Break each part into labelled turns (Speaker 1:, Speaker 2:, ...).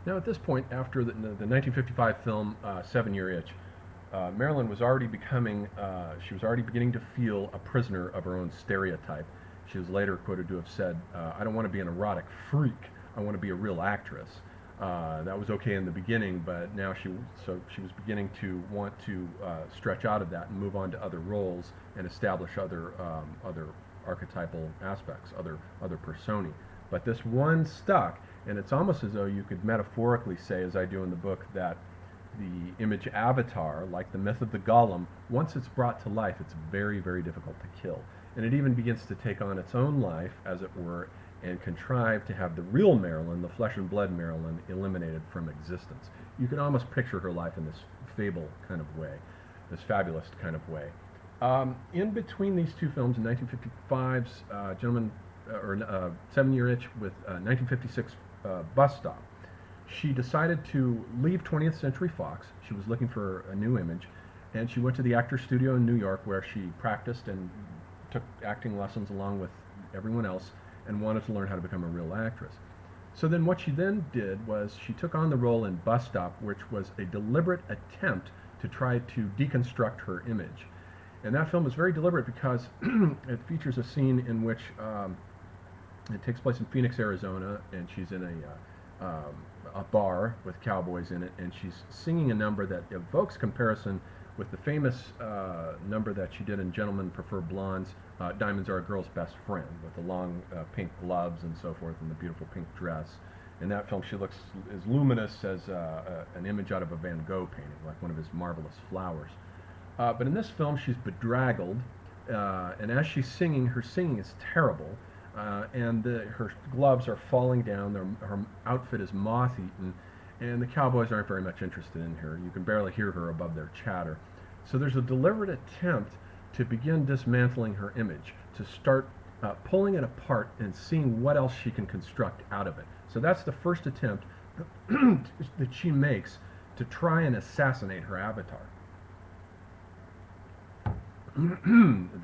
Speaker 1: Now, at this point, after the 1955 film 7-Year Itch, Marilyn was already she was already beginning to feel a prisoner of her own stereotype. She was later quoted to have said, I don't want to be an erotic freak, I want to be a real actress. That was okay in the beginning, but now she was beginning to want to stretch out of that and move on to other roles and establish other archetypal aspects, other personae. But this one stuck, and it's almost as though you could metaphorically say, as I do in the book, that the image avatar, like the myth of the golem, once it's brought to life, it's very, very difficult to kill. And it even begins to take on its own life, as it were, and contrive to have the real Marilyn, the flesh and blood Marilyn, eliminated from existence. You can almost picture her life in this fable kind of way, this fabulous kind of way. In between these two films, in 1955's Gentleman, or 7-Year Itch with 1956 Bus Stop, she decided to leave 20th Century Fox. She was looking for a new image, and she went to the Actors Studio in New York, where she practiced and took acting lessons along with everyone else, and wanted to learn how to become a real actress. So then what she then did was she took on the role in Bus Stop, which was a deliberate attempt to try to deconstruct her image. And that film is very deliberate because it features a scene in which it takes place in Phoenix, Arizona, and she's in a bar with cowboys in it, and she's singing a number that evokes comparison with the famous number that she did in Gentlemen Prefer Blondes, Diamonds Are a Girl's Best Friend, with the long pink gloves and so forth and the beautiful pink dress. In that film, she looks as luminous as an image out of a Van Gogh painting, like one of his marvelous flowers. But in this film, she's bedraggled, and as she's singing, her singing is terrible, and her gloves are falling down, her outfit is moth-eaten, and the cowboys aren't very much interested in her. You can barely hear her above their chatter. So there's a deliberate attempt to begin dismantling her image, to start pulling it apart and seeing what else she can construct out of it. So that's the first attempt that she makes to try and assassinate her avatar.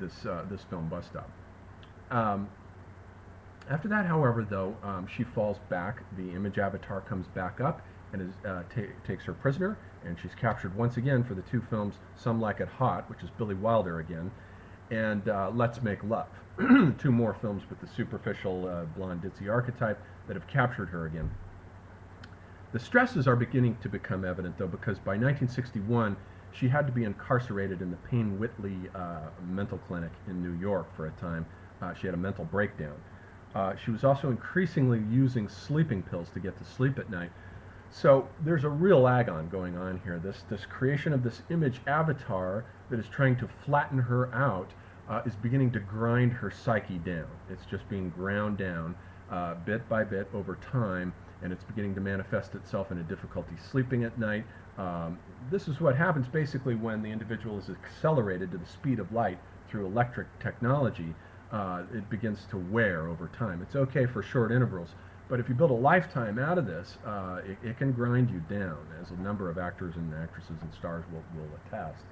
Speaker 1: This film, Bus Stop. After that, however, though, she falls back. The image avatar comes back up and takes her prisoner, and she's captured once again for the two films Some Like It Hot, which is Billy Wilder again, and Let's Make Love. Two more films with the superficial blonde ditzy archetype that have captured her again. The stresses are beginning to become evident, though, because by 1961 she had to be incarcerated in the Payne Whitley mental clinic in New York for a time. She had a mental breakdown. She was also increasingly using sleeping pills to get to sleep at night. So there's a real agon going on here. This creation of this image avatar that is trying to flatten her out is beginning to grind her psyche down. It's just being ground down bit by bit over time, and it's beginning to manifest itself in a difficulty sleeping at night. This is what happens basically when the individual is accelerated to the speed of light through electric technology. It begins to wear over time. It's okay for short intervals, but if you build a lifetime out of this, it can grind you down, as a number of actors and actresses and stars will attest.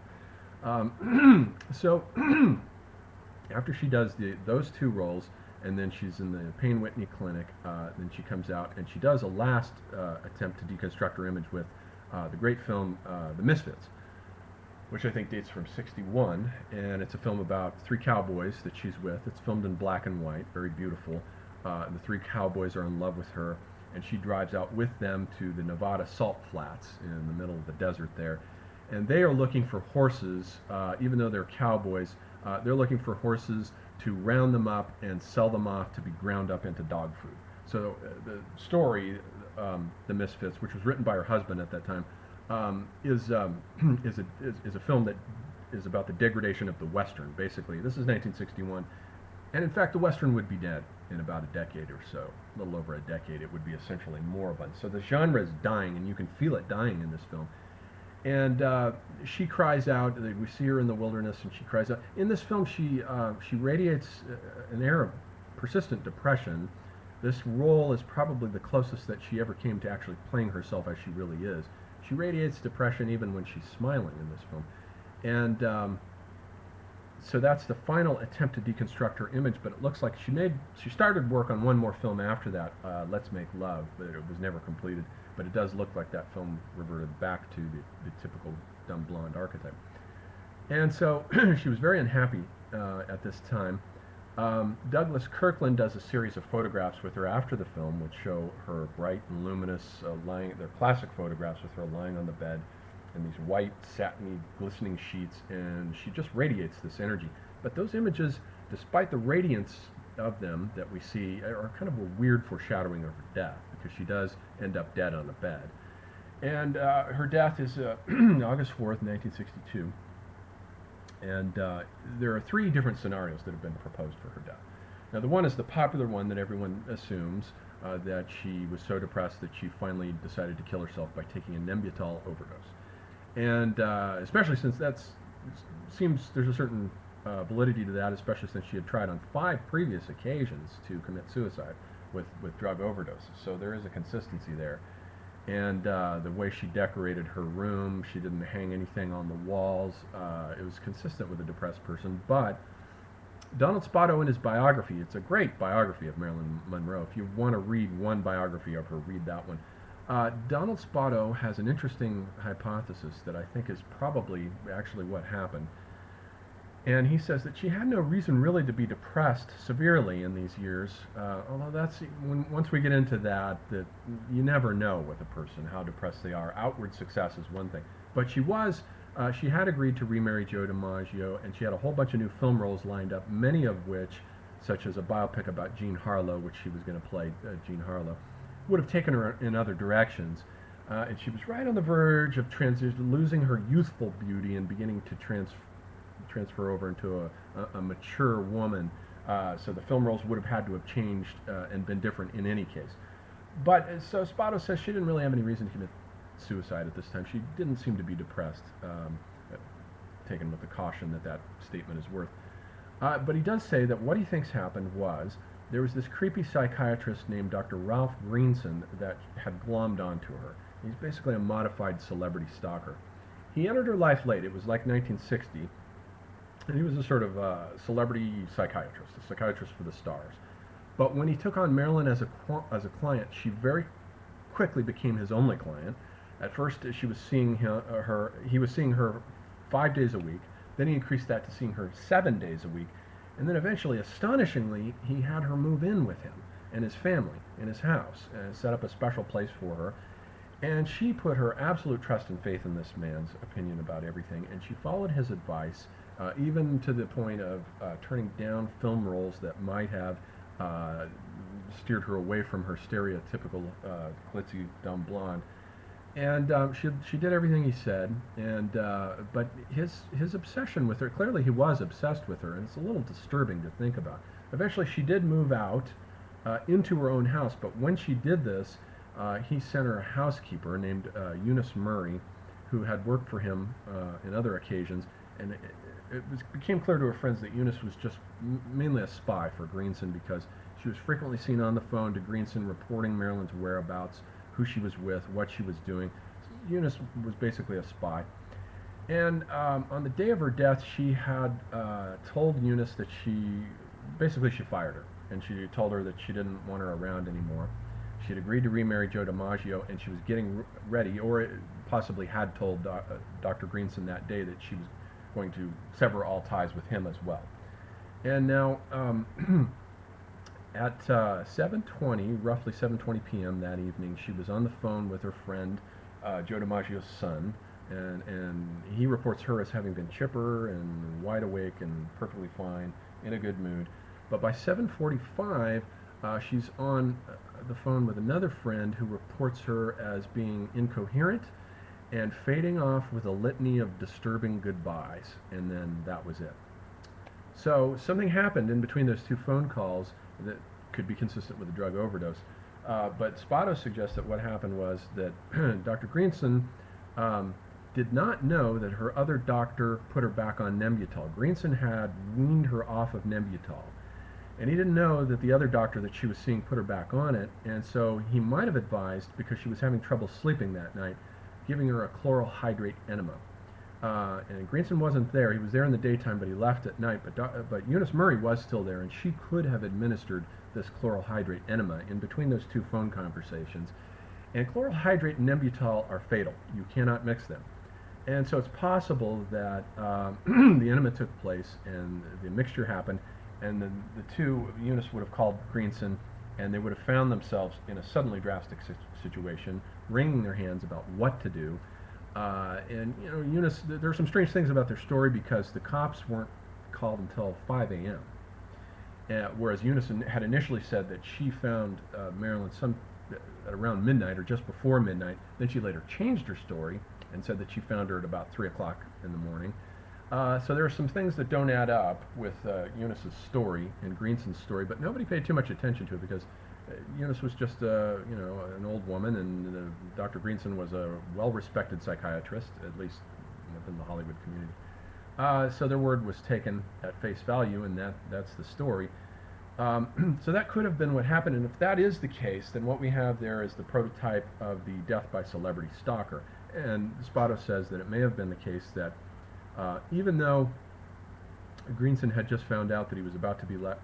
Speaker 1: So after she does those two roles, and then she's in the Payne Whitney clinic, then she comes out and she does a last attempt to deconstruct her image with the great film The Misfits, which I think dates from '61, and it's a film about three cowboys that she's with. It's filmed in black and white, very beautiful. The three cowboys are in love with her, and she drives out with them to the Nevada salt flats in the middle of the desert there. And they are looking for horses, even though they're cowboys, they're looking for horses to round them up and sell them off to be ground up into dog food. So the story, The Misfits, which was written by her husband at that time, is a film that is about the degradation of the Western, basically. This is 1961, and in fact the Western would be dead in about a decade or so, a little over a decade. It would be essentially moribund. So the genre is dying, and you can feel it dying in this film. And she cries out. We see her in the wilderness, and she cries out. In this film, she radiates an air of persistent depression. This role is probably the closest that she ever came to actually playing herself as she really is. She radiates depression even when she's smiling in this film. And So that's the final attempt to deconstruct her image, but it looks like she started work on one more film after that, Let's Make Love, but it was never completed. But it does look like that film reverted back to the typical dumb blonde archetype. And so she was very unhappy at this time. Douglas Kirkland does a series of photographs with her after the film, which show her bright and luminous, they're classic photographs with her lying on the bed in these white, satiny, glistening sheets, and she just radiates this energy. But those images, despite the radiance of them that we see, are kind of a weird foreshadowing of her death, because she does end up dead on the bed. And her death is August 4th, 1962. And there are three different scenarios that have been proposed for her death. Now, the one is the popular one that everyone assumes, that she was so depressed that she finally decided to kill herself by taking a Nembutal overdose. And especially since seems there's a certain validity to that, especially since she had tried on 5 previous occasions to commit suicide with drug overdoses. So there is a consistency there. And the way she decorated her room, she didn't hang anything on the walls. It was consistent with a depressed person. But Donald Spotto, in his biography, it's a great biography of Marilyn Monroe. If you want to read one biography of her, read that one. Donald Spotto has an interesting hypothesis that I think is probably actually what happened. And he says that she had no reason really to be depressed severely in these years, although once we get into that you never know with a person how depressed they are. Outward success is one thing. But she had agreed to remarry Joe DiMaggio, and she had a whole bunch of new film roles lined up, many of which, such as a biopic about Jean Harlow, which she was going to play Jean Harlow, would have taken her in other directions. And she was right on the verge of losing her youthful beauty and beginning to transfer over into a mature woman. So the film roles would have had to have changed and been different in any case. But so Spotto says she didn't really have any reason to commit suicide at this time. She didn't seem to be depressed, taken with the caution that statement is worth. But he does say that what he thinks happened was there was this creepy psychiatrist named Dr. Ralph Greenson that had glommed onto her. He's basically a modified celebrity stalker. He entered her life late. It was like 1960. And he was a sort of celebrity psychiatrist, a psychiatrist for the stars. But when he took on Marilyn as a client, she very quickly became his only client. At first, he was seeing her 5 days a week. Then he increased that to seeing her 7 days a week. And then eventually, astonishingly, he had her move in with him and his family in his house and set up a special place for her. And she put her absolute trust and faith in this man's opinion about everything. And she followed his advice, even to the point of turning down film roles that might have steered her away from her stereotypical glitzy, dumb blonde. And she did everything he said, but his obsession with her, clearly he was obsessed with her, and it's a little disturbing to think about. Eventually she did move out into her own house, but when she did this, he sent her a housekeeper named Eunice Murray, who had worked for him in other occasions, and it became clear to her friends that Eunice was just mainly a spy for Greenson, because she was frequently seen on the phone to Greenson reporting Marilyn's whereabouts, who she was with, what she was doing. Eunice was basically a spy. And on the day of her death, she had told Eunice that she fired her, and she told her that she didn't want her around anymore. She had agreed to remarry Joe DiMaggio, and she was getting ready, or possibly had told Dr. Greenson that day that she was going to sever all ties with him as well. And now, at 7:20, roughly 7:20 p.m. that evening, she was on the phone with her friend, Joe DiMaggio's son, and he reports her as having been chipper and wide awake and perfectly fine, in a good mood. But by 7:45, she's on the phone with another friend who reports her as being incoherent and fading off with a litany of disturbing goodbyes, and then that was it. So something happened in between those two phone calls that could be consistent with a drug overdose. But Spotto suggests that what happened was that Dr. Greenson did not know that her other doctor put her back on Nembutal. Greenson had weaned her off of Nembutal. And he didn't know that the other doctor that she was seeing put her back on it, and so he might have advised, because she was having trouble sleeping that night, giving her a chloral hydrate enema. And Greenson wasn't there. He was there in the daytime, but he left at night. But Eunice Murray was still there, and she could have administered this chloral hydrate enema in between those two phone conversations. And chloral hydrate and Nembutal are fatal. You cannot mix them. And so it's possible that the enema took place and the mixture happened, and the two, Eunice would have called Greenson, and they would have found themselves in a suddenly drastic situation, wringing their hands about what to do. And you know, Eunice, there are some strange things about their story because the cops weren't called until 5 a.m. Whereas Eunice had initially said that she found Marilyn at around midnight or just before midnight. Then she later changed her story and said that she found her at about 3 o'clock in the morning. So there are some things that don't add up with Eunice's story and Greenson's story, but nobody paid too much attention to it because Eunice was just you know, an old woman, and Dr. Greenson was a well-respected psychiatrist, at least within the Hollywood community. So their word was taken at face value, and that's the story. So that could have been what happened, and if that is the case, then what we have there is the prototype of the death by celebrity stalker. And Spotto says that it may have been the case that even though Greenson had just found out that he was about to be let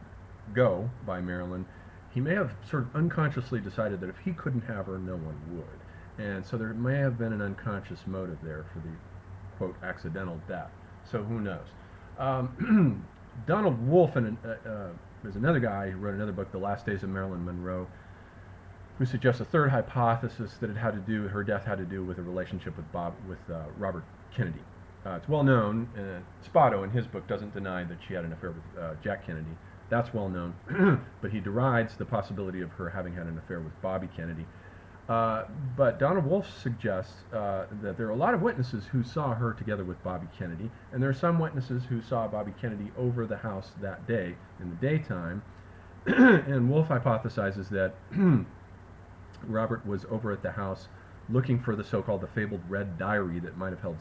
Speaker 1: go by Marilyn, he may have sort of unconsciously decided that if he couldn't have her, no one would. And so there may have been an unconscious motive there for the, quote, accidental death. So who knows? Donald Wolfe, there's another guy who wrote another book, The Last Days of Marilyn Monroe, who suggests a third hypothesis that her death had to do with a relationship with Robert Kennedy. It's well known, Spotto in his book doesn't deny that she had an affair with Jack Kennedy. That's well known, but he derides the possibility of her having had an affair with Bobby Kennedy. But Donald Wolfe suggests that there are a lot of witnesses who saw her together with Bobby Kennedy, and there are some witnesses who saw Bobby Kennedy over the house that day in the daytime. And Wolfe hypothesizes that Robert was over at the house looking for the so-called the fabled red diary that might have held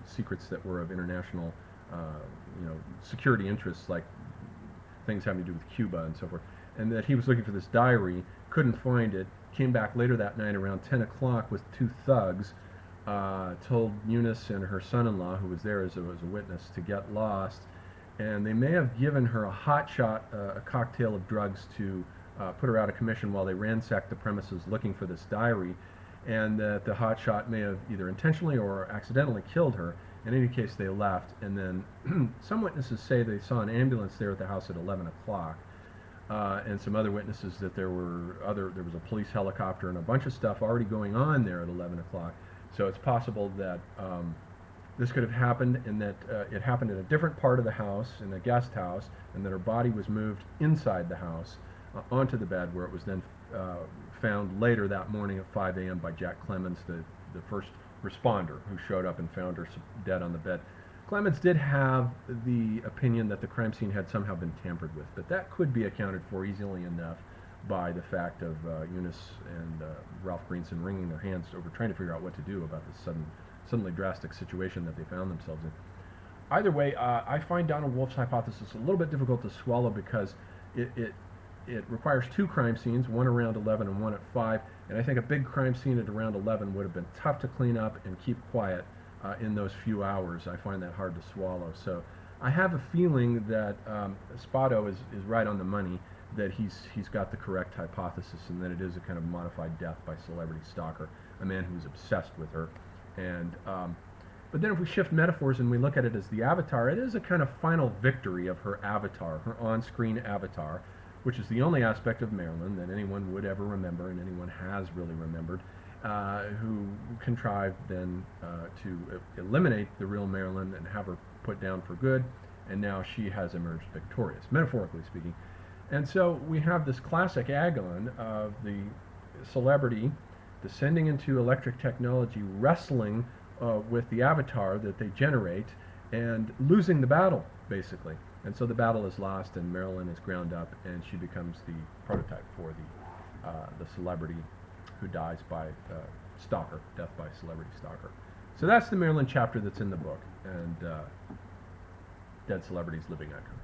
Speaker 1: secrets that were of international you know, security interests, like things having to do with Cuba and so forth, and that he was looking for this diary, couldn't find it, came back later that night around 10 o'clock with two thugs, told Eunice and her son-in-law, who was there as a witness, to get lost, and they may have given her a hot shot, a cocktail of drugs to put her out of commission while they ransacked the premises looking for this diary, and that the hot shot may have either intentionally or accidentally killed her. In any case, they left, and then some witnesses say they saw an ambulance there at the house at 11 o'clock, and some other witnesses that there was a police helicopter and a bunch of stuff already going on there at 11 o'clock. So it's possible that this could have happened, and that it happened in a different part of the house, in a guest house, and that her body was moved inside the house onto the bed, where it was then found later that morning at 5 a.m. by Jack Clemens, the first responder who showed up and found her dead on the bed. Clemens did have the opinion that the crime scene had somehow been tampered with, but that could be accounted for easily enough by the fact of Eunice and Ralph Greenson wringing their hands over trying to figure out what to do about this suddenly drastic situation that they found themselves in. Either way, I find Donald Wolfe's hypothesis a little bit difficult to swallow because it requires two crime scenes, one around 11 and one at 5, and I think a big crime scene at around 11 would have been tough to clean up and keep quiet in those few hours. I find that hard to swallow. So I have a feeling that Spotto is right on the money, that he's got the correct hypothesis, and that it is a kind of modified death by celebrity stalker, a man who's obsessed with her. And but then if we shift metaphors and we look at it as the avatar, it is a kind of final victory of her avatar, her on-screen avatar, which is the only aspect of Marilyn that anyone would ever remember, and anyone has really remembered, who contrived then to eliminate the real Marilyn and have her put down for good, and now she has emerged victorious, metaphorically speaking. And so we have this classic agon of the celebrity descending into electric technology, wrestling with the avatar that they generate, and losing the battle, basically. And so the battle is lost, and Marilyn is ground up, and she becomes the prototype for the celebrity who dies by stalker, death by celebrity stalker. So that's the Marilyn chapter that's in the book, and dead celebrities, living icons.